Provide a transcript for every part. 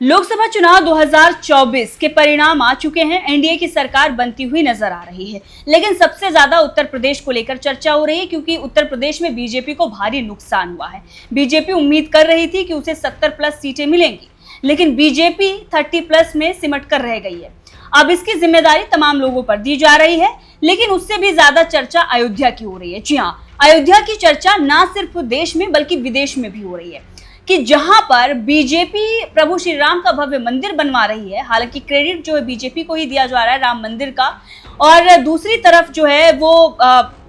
लोकसभा चुनाव 2024 के परिणाम आ चुके हैं। एनडीए की सरकार बनती हुई नजर आ रही है, लेकिन सबसे ज्यादा उत्तर प्रदेश को लेकर चर्चा हो रही है क्योंकि उत्तर प्रदेश में बीजेपी को भारी नुकसान हुआ है। बीजेपी उम्मीद कर रही थी कि उसे 70+ सीटें मिलेंगी, लेकिन बीजेपी 30+ में सिमट कर रह गई है। अब इसकी जिम्मेदारी तमाम लोगों पर दी जा रही है, लेकिन उससे भी ज्यादा चर्चा अयोध्या की हो रही है। जी हाँ, अयोध्या की चर्चा न सिर्फ देश में बल्कि विदेश में भी हो रही है कि जहां पर बीजेपी प्रभु श्री राम का भव्य मंदिर बनवा रही है। हालांकि क्रेडिट जो है बीजेपी को ही दिया जा रहा है राम मंदिर का, और दूसरी तरफ जो है वो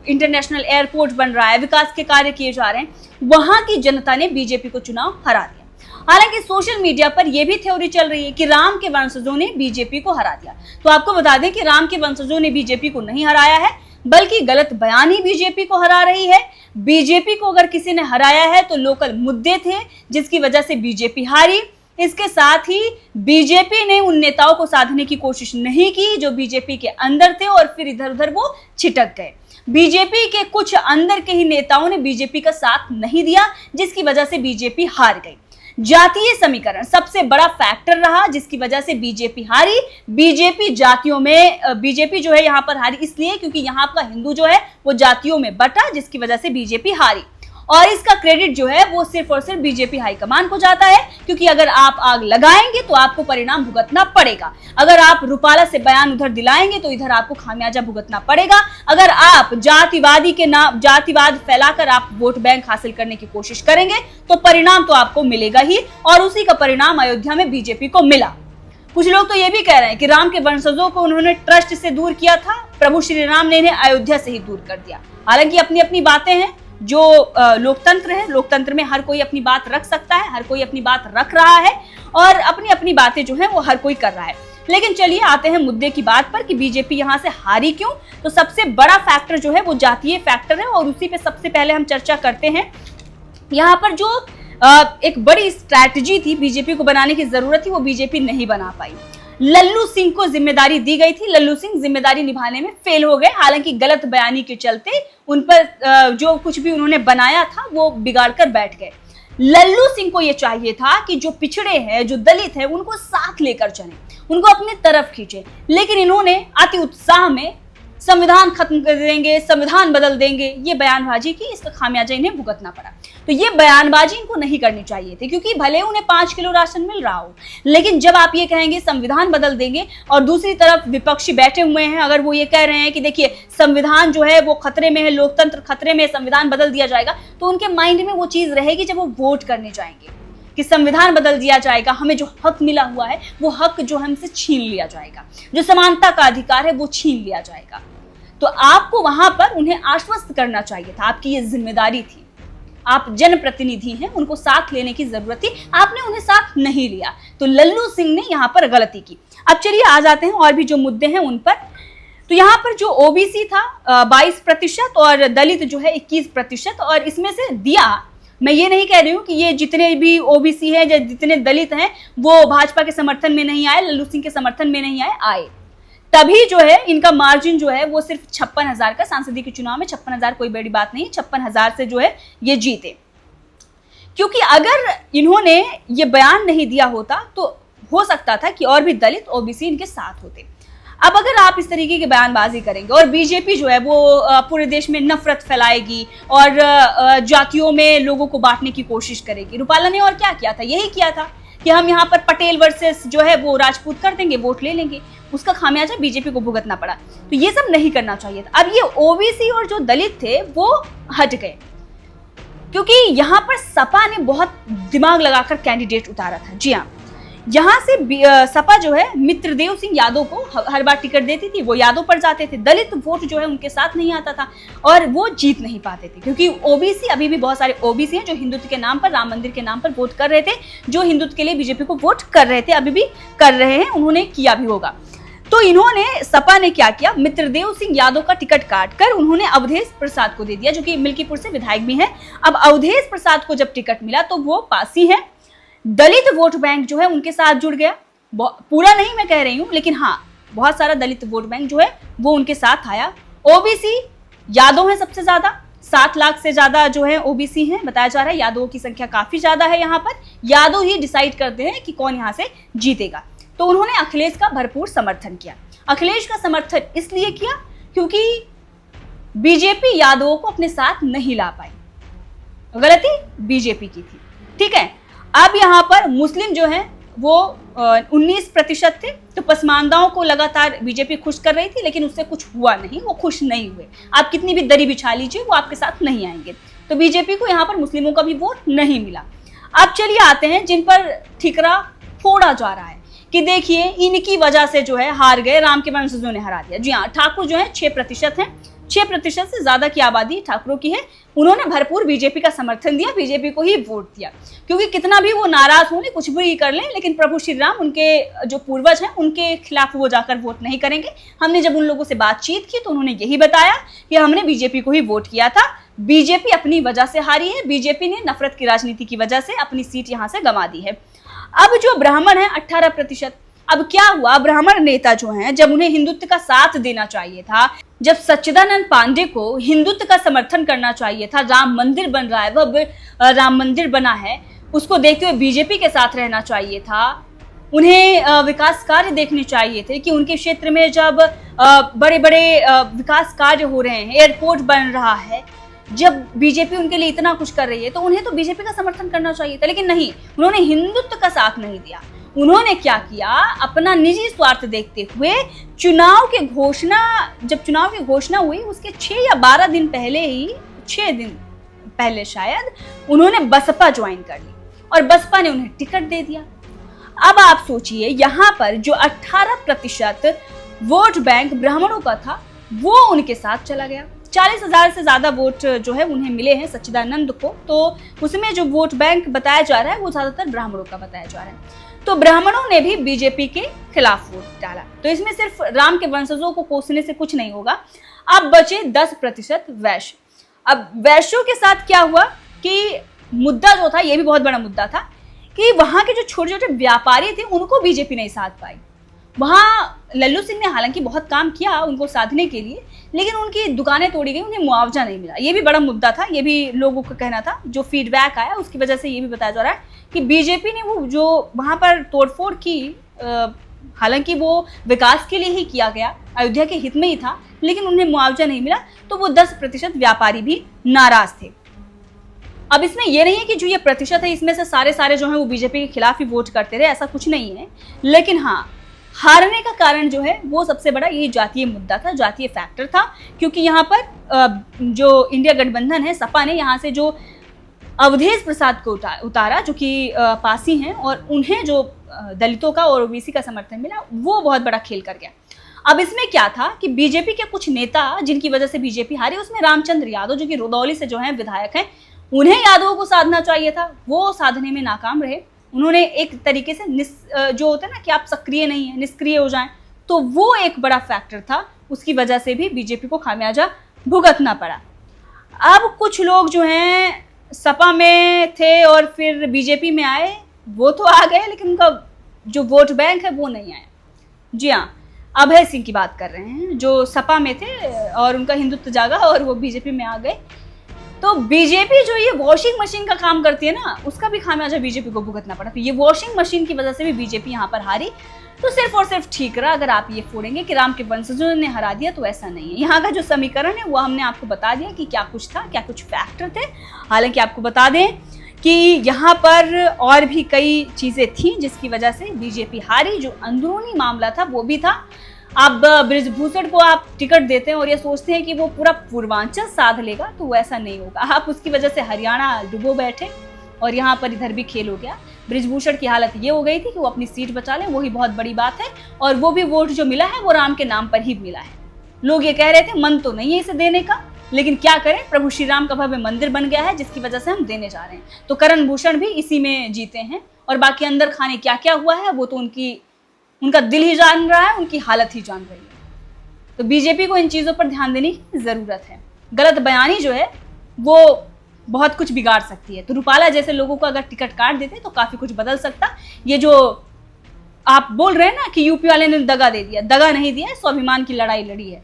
इंटरनेशनल एयरपोर्ट बन रहा है, विकास के कार्य किए जा रहे हैं। वहां की जनता ने बीजेपी को चुनाव हरा दिया। हालांकि सोशल मीडिया पर यह भी थ्योरी चल रही है कि राम के वंशजों ने बीजेपी को हरा दिया। तो आपको बता दें कि राम के वंशजों ने बीजेपी को नहीं हराया है, बल्कि गलत बयानी बीजेपी को हरा रही है। बीजेपी को अगर किसी ने हराया है तो लोकल मुद्दे थे जिसकी वजह से बीजेपी हारी। इसके साथ ही बीजेपी ने उन नेताओं को साधने की कोशिश नहीं की जो बीजेपी के अंदर थे और फिर इधर उधर वो छिटक गए। बीजेपी के कुछ अंदर के ही नेताओं ने बीजेपी का साथ नहीं दिया, जिसकी वजह से बीजेपी हार गई। जातीय समीकरण सबसे बड़ा फैक्टर रहा जिसकी वजह से बीजेपी हारी। बीजेपी जातियों में बीजेपी जो है यहाँ पर हारी इसलिए क्योंकि यहाँ का हिंदू जो है वो जातियों में बटा, जिसकी वजह से बीजेपी हारी। और इसका क्रेडिट जो है वो सिर्फ और सिर्फ बीजेपी हाईकमान को जाता है, क्योंकि अगर आप आग लगाएंगे तो आपको परिणाम भुगतना पड़ेगा। अगर आप रूपाला से बयान उधर दिलाएंगे तो इधर आपको खामियाजा भुगतना पड़ेगा। अगर आप जातिवादी के नाम जातिवाद फैलाकर आप वोट बैंक हासिल करने की कोशिश करेंगे तो परिणाम तो आपको मिलेगा ही, और उसी का परिणाम अयोध्या में बीजेपी को मिला। कुछ लोग तो ये भी कह रहे हैं कि राम के वंशजों को उन्होंने ट्रस्ट से दूर किया था, प्रभु श्री राम ने इन्हें अयोध्या से ही दूर कर दिया। हालांकि अपनी अपनी बातें हैं, जो लोकतंत्र है, लोकतंत्र में हर कोई अपनी बात रख सकता है, हर कोई अपनी बात रख रहा है और अपनी अपनी बातें जो है वो हर कोई कर रहा है। लेकिन चलिए आते हैं मुद्दे की बात पर कि बीजेपी यहां से हारी क्यों। तो सबसे बड़ा फैक्टर जो है वो जातीय फैक्टर है, और उसी पे सबसे पहले हम चर्चा करते हैं। यहाँ पर जो एक बड़ी स्ट्रैटेजी थी बीजेपी को बनाने की जरूरत थी, वो बीजेपी नहीं बना पाई। लल्लू सिंह को जिम्मेदारी दी गई थी, लल्लू सिंह जिम्मेदारी निभाने में फेल हो गए। हालांकि गलत बयानी के चलते उन पर जो कुछ भी उन्होंने बनाया था वो बिगाड़ कर बैठ गए। लल्लू सिंह को यह चाहिए था कि जो पिछड़े हैं, जो दलित हैं, उनको साथ लेकर चलें, उनको अपनी तरफ खींचे, लेकिन इन्होंने अति उत्साह में संविधान खत्म कर देंगे, संविधान बदल देंगे, ये बयानबाजी की। इसका खामियाजा इन्हें भुगतना पड़ा। तो ये बयानबाजी इनको नहीं करनी चाहिए थी, क्योंकि भले उन्हें 5 किलो राशन मिल रहा हो, लेकिन जब आप ये कहेंगे संविधान बदल देंगे और दूसरी तरफ विपक्षी बैठे हुए हैं, अगर वो ये कह रहे हैं कि देखिए संविधान जो है वो खतरे में है, लोकतंत्र खतरे में है, संविधान बदल दिया जाएगा, तो उनके माइंड में वो चीज रहेगी जब वो वोट करने जाएंगे कि संविधान बदल दिया जाएगा, हमें जो हक मिला हुआ है वो हक जो हमसे छीन लिया जाएगा, जो समानता का अधिकार है वो छीन लिया जाएगा। तो आपको वहां पर उन्हें आश्वस्त करना चाहिए था, आपकी ये जिम्मेदारी थी। आप जनप्रतिनिधि हैं, उनको साथ लेने की जरूरत थी, आपने उन्हें साथ नहीं लिया। तो लल्लू सिंह ने यहां पर गलती की। अब चलिए आ जाते हैं और भी जो मुद्दे हैं उन पर। तो यहाँ पर जो ओबीसी था 22% और दलित जो है 21%, और इसमें से दिया, मैं ये नहीं कह रही हूँ कि ये जितने भी ओबीसी हैं या जितने दलित हैं वो भाजपा के समर्थन में नहीं आए, लल्लू सिंह के समर्थन में नहीं आए। तभी जो है इनका मार्जिन जो है वो सिर्फ 56,000 का, सांसदीय के चुनाव में 56,000 कोई बड़ी बात नहीं, 56,000 से जो है ये जीते। क्योंकि अगर इन्होंने ये बयान नहीं दिया होता तो हो सकता था कि और भी दलित ओबीसी इनके साथ होते। अब अगर आप इस तरीके की बयानबाजी करेंगे और बीजेपी जो है वो पूरे देश में नफरत फैलाएगी और जातियों में लोगों को बांटने की कोशिश करेगी। रूपाला ने और क्या किया था, यही किया था कि हम यहाँ पर पटेल वर्सेस जो है वो राजपूत कर देंगे, वोट ले लेंगे। उसका खामियाजा बीजेपी को भुगतना पड़ा। तो ये सब नहीं करना चाहिए था। अब ये ओबीसी और जो दलित थे वो हट गए, क्योंकि यहाँ पर सपा ने बहुत दिमाग लगाकर कैंडिडेट उतारा था। जी हाँ, यहाँ से सपा जो है मित्रदेव सिंह यादव को हर बार टिकट देती थी, वो यादव पर जाते थे। दलित वोट जो है उनके साथ नहीं आता था और वो जीत नहीं पाते थे, क्योंकि ओबीसी, अभी भी बहुत सारे ओबीसी हैं जो हिंदुत्व के नाम पर, राम मंदिर के नाम पर वोट कर रहे थे, जो हिंदुत्व के लिए बीजेपी को वोट कर रहे थे, अभी भी कर रहे हैं, उन्होंने किया भी होगा। तो इन्होंने, सपा ने क्या किया, मित्रदेव सिंह यादव का टिकट काटकर उन्होंने अवधेश प्रसाद को दे दिया, जो कि मिल्कीपुर से विधायक भी हैं। अब अवधेश प्रसाद को जब टिकट मिला तो वो पासी हैं, दलित वोट बैंक जो है उनके साथ जुड़ गया। पूरा नहीं मैं कह रही हूं, लेकिन हाँ बहुत सारा दलित वोट बैंक जो है वो उनके साथ आया। ओबीसी यादव है सबसे ज्यादा, 7 लाख से ज्यादा जो है ओबीसी हैं बताया जा रहा है। यादवों की संख्या काफी ज्यादा है यहाँ पर। यादव ही डिसाइड करते हैं कि कौन यहाँ से जीतेगा। तो उन्होंने अखिलेश का भरपूर समर्थन किया। अखिलेश का समर्थन इसलिए किया क्योंकि बीजेपी यादवों को अपने साथ नहीं ला पाई। गलती बीजेपी की थी, ठीक है। अब यहाँ पर मुस्लिम जो है वो 19% थे, तो पसमानदाओं को लगातार बीजेपी खुश कर रही थी, लेकिन उससे कुछ हुआ नहीं, वो खुश नहीं हुए। आप कितनी भी दरी बिछा लीजिए, वो आपके साथ नहीं आएंगे। तो बीजेपी को यहाँ पर मुस्लिमों का भी वोट नहीं मिला। अब चलिए आते हैं जिन पर ठिकरा फोड़ा जा रहा है कि देखिए इनकी वजह से जो है हार गए, राम के वंशजों ने हरा दिया। जी हाँ, ठाकुर जो है 6% है, 6% से ज्यादा की आबादी ठाकुरों की है। उन्होंने भरपूर बीजेपी का समर्थन दिया, बीजेपी को ही वोट दिया, क्योंकि कितना भी वो नाराज होने, कुछ भी कर लें, लेकिन प्रभु श्री राम उनके जो पूर्वज हैं उनके खिलाफ वो जाकर वोट नहीं करेंगे। हमने जब उन लोगों से बातचीत की तो उन्होंने यही बताया कि हमने बीजेपी को ही वोट किया था, बीजेपी अपनी वजह से हारी है, बीजेपी ने नफरत की राजनीति की वजह से अपनी सीट यहाँ से गंवा दी है। अब जो ब्राह्मण है 18%। अब क्या हुआ, ब्राह्मण नेता जो हैं, जब उन्हें हिंदुत्व का साथ देना चाहिए था, जब सच्चिदानंद पांडे को हिंदुत्व का समर्थन करना चाहिए था, राम मंदिर बन रहा है, वह राम मंदिर बना है, उसको देखते हुए बीजेपी के साथ रहना चाहिए था, उन्हें विकास कार्य देखने चाहिए थे कि उनके क्षेत्र में जब बड़े बड़े विकास कार्य हो रहे हैं, एयरपोर्ट बन रहा है, जब बीजेपी उनके लिए इतना कुछ कर रही है, तो उन्हें तो बीजेपी का समर्थन करना चाहिए था। लेकिन नहीं, उन्होंने हिंदुत्व का साथ नहीं दिया। उन्होंने क्या किया, अपना निजी स्वार्थ देखते हुए जब चुनाव की घोषणा हुई उसके 6 या 12 दिन पहले ही, 6 दिन पहले शायद, उन्होंने बसपा ज्वाइन कर ली और बसपा ने उन्हें टिकट दे दिया। अब आप सोचिए, यहाँ पर जो 18% वोट बैंक ब्राह्मणों का था वो उनके साथ चला गया। 40,000 से ज्यादा वोट जो है उन्हें मिले हैं सच्चिदानंद को, तो उसमें जो वोट बैंक बताया जा रहा है वो ज्यादातर ब्राह्मणों का बताया जा रहा है। तो ब्राह्मणों ने भी बीजेपी के खिलाफ वोट डाला। तो इसमें सिर्फ राम के वंशजों को कोसने से कुछ नहीं होगा। अब बचे 10% वैश्य। अब वैश्यों के साथ क्या हुआ कि मुद्दा जो था, ये भी बहुत बड़ा मुद्दा था कि वहां के जो छोटे छोटे व्यापारी थे उनको बीजेपी नहीं साध पाई। वहां लल्लू सिंह ने हालांकि बहुत काम किया उनको साधने के लिए, लेकिन उनकी दुकानें तोड़ी गई, उन्हें मुआवजा नहीं मिला। ये भी बड़ा मुद्दा था, ये भी लोगों का कहना था। जो फीडबैक आया उसकी वजह से ये भी बताया जा रहा है कि बीजेपी ने वो जो वहां पर तोड़फोड़ की, हालांकि वो विकास के लिए ही किया गया, अयोध्या के हित में ही था, लेकिन उन्हें मुआवजा नहीं मिला, तो वो 10% व्यापारी भी नाराज थे। अब इसमें यह नहीं है कि जो ये प्रतिशत है इसमें से सारे जो है वो बीजेपी के खिलाफ ही वोट करते रहे, ऐसा कुछ नहीं है। लेकिन हाँ, हारने का कारण जो है वो सबसे बड़ा यही जातीय मुद्दा था, जातीय फैक्टर था, क्योंकि यहाँ पर जो इंडिया गठबंधन है, सपा ने यहाँ से जो अवधेश प्रसाद को उतारा, जो कि पासी हैं, और उन्हें जो दलितों का और ओबीसी का समर्थन मिला, वो बहुत बड़ा खेल कर गया। अब इसमें क्या था कि बीजेपी के कुछ नेता जिनकी वजह से बीजेपी हारी, उसमें रामचंद्र यादव जो कि रुदौली से जो है विधायक हैं, उन्हें यादवों को साधना चाहिए था, वो साधने में नाकाम रहे। उन्होंने एक तरीके से जो होता है ना कि आप सक्रिय नहीं है, निष्क्रिय हो जाएं, तो वो एक बड़ा फैक्टर था, उसकी वजह से भी बीजेपी को खामियाजा भुगतना पड़ा। अब कुछ लोग जो हैं सपा में थे और फिर बीजेपी में आए, वो तो आ गए, लेकिन उनका जो वोट बैंक है वो नहीं आया। जी हाँ, अभय सिंह की बात कर रहे हैं, जो सपा में थे और उनका हिंदुत्व जागा और वो बीजेपी में आ गए। तो बीजेपी जो ये वॉशिंग मशीन का काम करती है ना, उसका भी खामियाजा बीजेपी को भुगतना पड़ा। तो ये वॉशिंग मशीन की वजह से भी बीजेपी यहाँ पर हारी। तो सिर्फ और सिर्फ ठीक रहा अगर आप ये फोड़ेंगे कि राम के वंशजों ने हरा दिया, तो ऐसा नहीं है। यहाँ का जो समीकरण है वो हमने आपको बता दिया कि क्या कुछ था, क्या कुछ फैक्टर थे। हालांकि आपको बता दें कि यहाँ पर और भी कई चीजें थी जिसकी वजह से बीजेपी हारी। जो अंदरूनी मामला था वो भी था। अब बृजभूषण को आप टिकट देते हैं और ये सोचते हैं कि वो पूरा पूर्वांचल साध लेगा, तो वो ऐसा नहीं होगा। आप उसकी वजह से हरियाणा डुबो बैठे और यहाँ पर इधर भी खेल हो गया। बृजभूषण की हालत ये हो गई थी कि वो अपनी सीट बचा लें, वही बहुत बड़ी बात है। और वो भी वोट जो मिला है वो राम के नाम पर ही मिला है। लोग ये कह रहे थे मन तो नहीं है इसे देने का, लेकिन क्या करें, प्रभु श्री राम का भव्य मंदिर बन गया है जिसकी वजह से हम देने जा रहे हैं। तो करण भूषण भी इसी में जीते हैं, और बाकी अंदर खाने क्या क्या हुआ है वो तो उनका दिल ही जान रहा है, उनकी हालत ही जान रही है। तो बीजेपी को इन चीजों पर ध्यान देने की जरूरत है। गलत बयानी जो है वो बहुत कुछ बिगाड़ सकती है। तो रूपाला जैसे लोगों को अगर टिकट काट देते तो काफी कुछ बदल सकता। ये जो आप बोल रहे हैं ना कि यूपी वाले ने दगा दे दिया, दगा नहीं दिया, स्वाभिमान की लड़ाई लड़ी है।